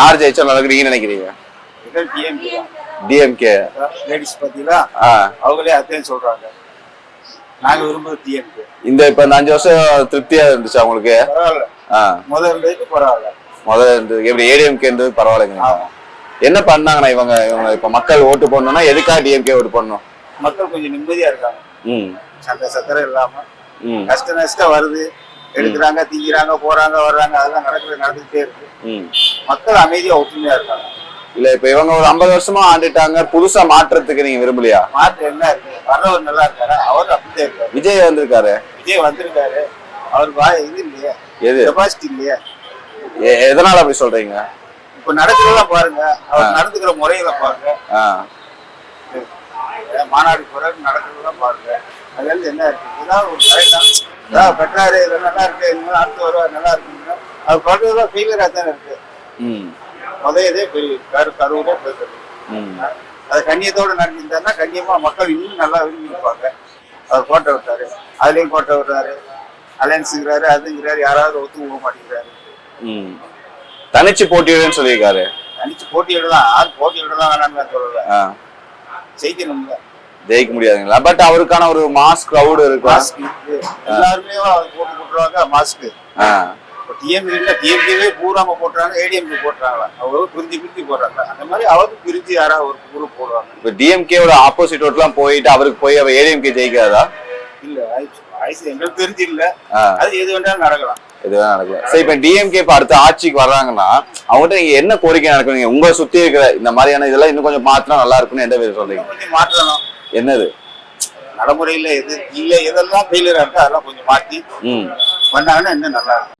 யார் ஜெயிச்சா நல்லா நீங்க நினைக்கிறீங்க? டிஎம்கே லேடிஸ் பாத்தீங்களா, அவங்களே அதையும் சொல்றாங்க. நாங்க விரும்புறது டிஎம்கே. இப்ப இந்த 5 வருஷம் திருப்தியா இருந்துச்சு அவங்களுக்கு? பரவாயில்ல, முதல்ல பரவாயில்ல. முதல்ல இருந்து எப்படி ஏடிஎம்கேன்றது பரவாயில்லைங்க. என்ன பண்ணாங்கன்னா இவங்க இப்ப மக்கள் ஓட்டு போடணும்னா எதுக்காக டிஎம்கே ஓட்டு போடணும்? மக்கள் கொஞ்சம் நிம்மதியா இருக்காங்க. சண்டை சத்திரம் இல்லாம கஷ்ட நஷ்டம் வருது, எடுக்கிறாங்க, திங்கிறாங்க, போறாங்க, வர்றாங்க, அதெல்லாம் நடந்துகிட்டே இருக்கு. மக்கள் அமைதியா ஒற்றுமையா இருக்காங்க. இல்ல இப்ப இவங்க ஒரு 50 வருஷமா ஆண்டுட்டாங்க, புதுசா மாற்றத்துக்கு நீங்க விரும்பலையா? மாற்றம் என்ன இருக்கு? வர்றவர் நல்லா இருக்காரு, அவர் அப்படியே இருக்காரு. விஜய் வந்திருக்காரு. விஜய் வந்திருக்காரு, அவர் இது இல்லையா, கெபாசிட்டி இல்லையா? எதனால அப்படி சொல்றீங்க? இப்ப நடக்கிறதெல்லாம் பாருங்க, அவர் நடந்துக்கிற முறையில பாருங்க, மாநாடு போறாரு, நடக்கிறதெல்லாம் பாருங்க. அதுல என்ன இருக்கு? இதான் ஒரு கரெக்டா பெற்றாரு, இதெல்லாம் நல்லா இருக்கு, அடுத்து வருவார், நல்லா இருக்குன்னா அவர் பண்றதுதான் ஃபெயிலியரா தானே இருக்கு. இதே பெரிய கருவுல போயிருக்கு. அதை கண்ணியத்தோடு நடந்திருந்தாருன்னா கண்ணியமா மக்கள் இன்னும் நல்லா விரும்பி இருப்பாங்க. அவர் கோட்டை விட்டாரு, அதுலயும் கோட்டை விடுறாரு, அலையன்ஸுங்கிறாரு, அதுங்கிறாரு, யாராவது ஒத்து போக மாட்டேங்கிறாரு. தனிச்சு போட்டியிடுன்னு சொல்லியிருக்காரு. தனிச்சு போட்டியிடலாம், போட்டியிடலாம் வேணாம்னு சொல்லல, ஜெயிக்கணும்ல. ஜெயிக்க முடியாதுங்களா? பட் அவருக்கான ஒரு மாஸ் கிரவுட் இருக்கு, எல்லாருமே போட்டு போட்டுருவாங்க மாஸ்க்கு. டிஎம்கே பூராம போட்டுறாங்க, ஏடிஎம்கே போட்டுறாங்களா, அவங்க பிரிஞ்சு போடுறாங்க. அந்த மாதிரி அவருக்கு பிரிஞ்சு யாராவது ஒரு குரூப் போடுவாங்க. இப்ப டிஎம்கேவோட ஆப்போசிட் ஓட்டுலாம் போயிட்டு அவருக்கு போய் ஏடிஎம்கே ஜெயிக்காதா? இல்ல, எங்களுக்கு தெரிஞ்சு இல்ல, அது எது வேண்டாலும் நடக்கலாம். சரி, இப்ப டிஎம்கே இப்ப அடுத்த ஆட்சிக்கு வர்றாங்கன்னா அவங்ககிட்ட நீங்க என்ன கோரிக்கை நடக்குறீங்க? உங்களை சுத்தி இருக்கிற இந்த மாதிரியான இதெல்லாம் இன்னும் கொஞ்சம் மாத்தினா நல்லா இருக்குன்னு எந்த பேர் சொல்றீங்க? கொஞ்சம் மாற்றணும். என்னது நடைமுறையில எது இல்ல, எதெல்லாம் ஃபெயிலியரா இருக்கு அதெல்லாம் கொஞ்சம் மாத்தி பண்ணாங்கன்னா இன்னும் நல்லா இருக்கும்.